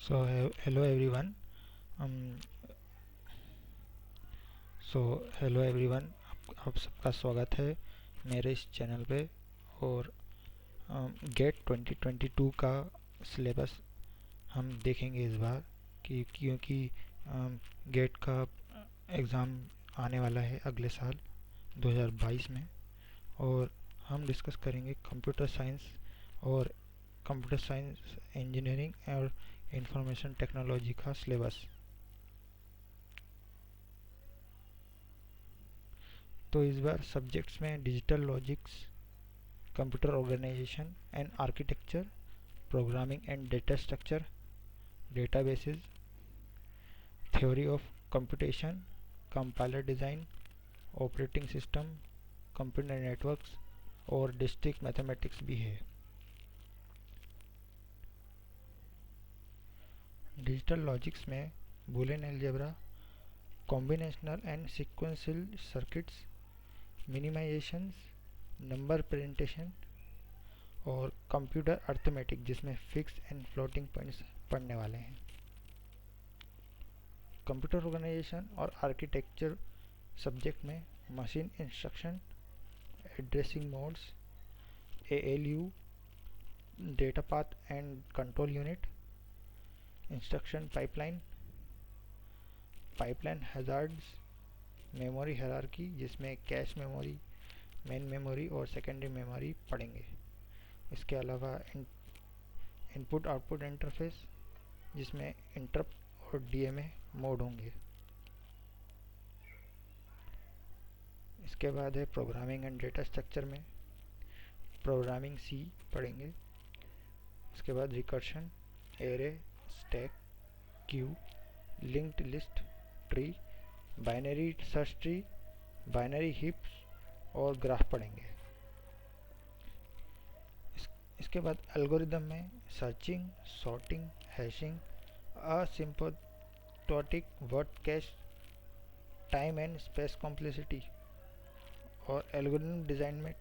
So hello everyone. um, hello everyone, आप सबका स्वागत है मेरे इस चैनल पे। और गेट 2022 का सिलेबस हम देखेंगे इस बार क्योंकि गेट का एग्ज़ाम आने वाला है अगले साल 2022 में। और हम डिस्कस करेंगे कंप्यूटर साइंस और कंप्यूटर साइंस इंजीनियरिंग और इंफॉर्मेशन टेक्नोलॉजी का सिलेबस। तो इस बार सब्जेक्ट्स में digital logics, computer organisation and architecture, programming and data structure, databases, theory of computation, compiler design, operating system, computer networks और डिस्ट्रिक्ट मैथमेटिक्स भी है। डिजिटल लॉजिक्स में Boolean algebra, combinational and sequential circuits, minimisations, number presentation और computer arithmetic जिसमें fix and floating points पढ़ने वाले हैं। Computer organisation और आर्किटेक्चर सब्जेक्ट में machine instruction, addressing modes, ALU, data path and control unit, instruction pipeline, pipeline hazards, memory hierarchy जिसमें cache memory, main memory और secondary memory पढ़ेंगे। इसके अलावा इनपुट आउटपुट इंटरफेस जिसमें इंटरप्ट और डीएमए मोड होंगे। इसके बाद है प्रोग्रामिंग एंड डेटा स्ट्रक्चर में प्रोग्रामिंग सी पढ़ेंगे। उसके बाद recursion, array, stack, Q, linked list, tree, binary search tree, binary हिप्स और ग्राफ पढ़ेंगे। इसके बाद एल्गोरिदम में searching, sorting, hashing, asymptotic worst case, time and space complexity. और एल्गोरिदम डिज़ाइन में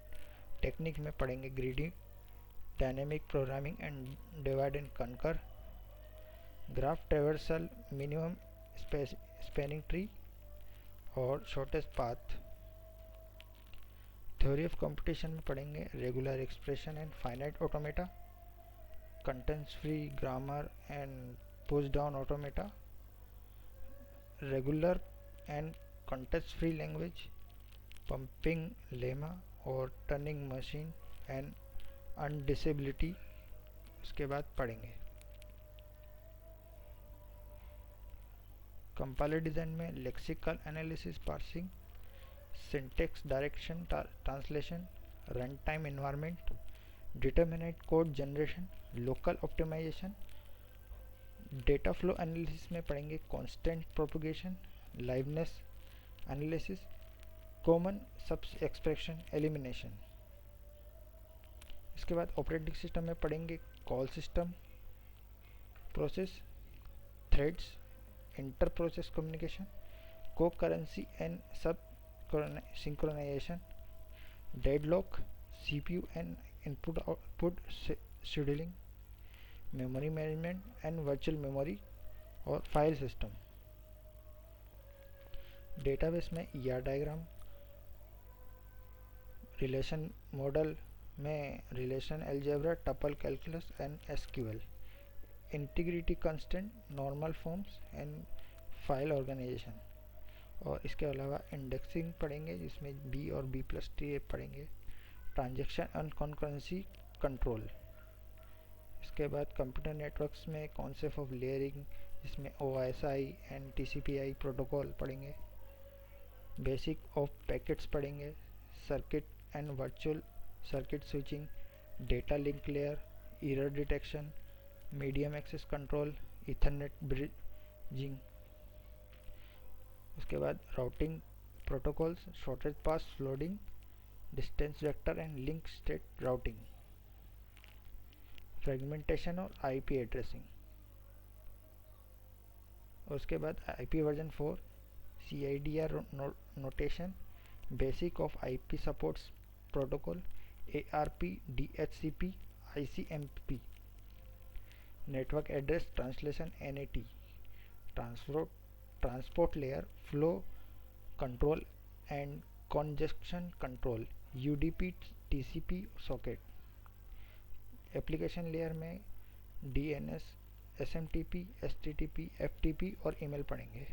टेक्निक में पढ़ेंगे greedy, dynamic programming and divide and conquer, graph traversal, minimum spanning tree और shortest path. Theory of computation में पढ़ेंगे regular expression and finite automata, context free grammar and push down automata, regular and context free language, pumping lemma और Turing machine and undecidability. उसके बाद पढ़ेंगे compiler design में lexical analysis, parsing, syntax direction translation, run time environment, determinate code generation, local optimization. Data flow analysis में पढ़ेंगे constant propagation, liveness analysis, common sub expression elimination. इसके बाद operating system में पढ़ेंगे call system, process, threads, inter process communication, concurrency and सब synchronization, deadlock, CPU and input output scheduling, memory management and virtual memory और file system. Database में ER diagram, relation model में relation algebra, tuple calculus and SQL, integrity constant, normal forms and file organization. और इसके अलावा indexing पढ़ेंगे जिसमें B और B plus tree पढ़ेंगे, ट्रांजेक्शन एंड कॉन्करेंसी कंट्रोल। इसके बाद कंप्यूटर नेटवर्क्स में कॉन्सेप्ट ऑफ लेयरिंग जिसमें OSI एंड TCP/IP प्रोटोकॉल पढ़ेंगे, बेसिक ऑफ पैकेट्स पढ़ेंगे, circuit and virtual circuit switching, data link layer, error detection, medium access control, ethernet bridging. उसके बाद routing protocols, shortest path flooding, distance vector and link state routing, fragmentation और IP addressing. उसके बाद IP version 4, CIDR notation, basic of IP supports protocol, ARP, DHCP, ICMP। Network address translation NAT, transport layer flow control and congestion control UDP TCP socket. Application layer में DNS SMTP HTTP FTP और email पढ़ेंगे।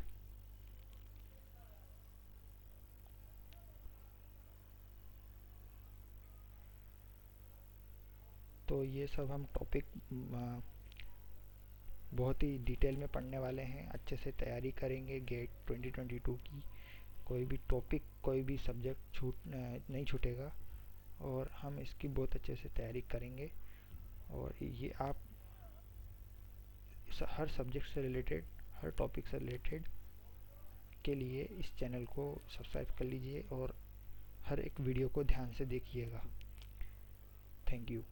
तो ये सब हम topic बहुत ही detail में पढ़ने वाले हैं, अच्छे से तैयारी करेंगे गेट 2022 की। कोई भी टॉपिक कोई भी सब्जेक्ट नहीं छूटेगा और हम इसकी बहुत अच्छे से तैयारी करेंगे। और ये आप हर सब्जेक्ट से रिलेटेड, हर टॉपिक से रिलेटेड के लिए इस चैनल को सब्सक्राइब कर लीजिए और हर एक वीडियो को ध्यान से देखिएगा। Thank you.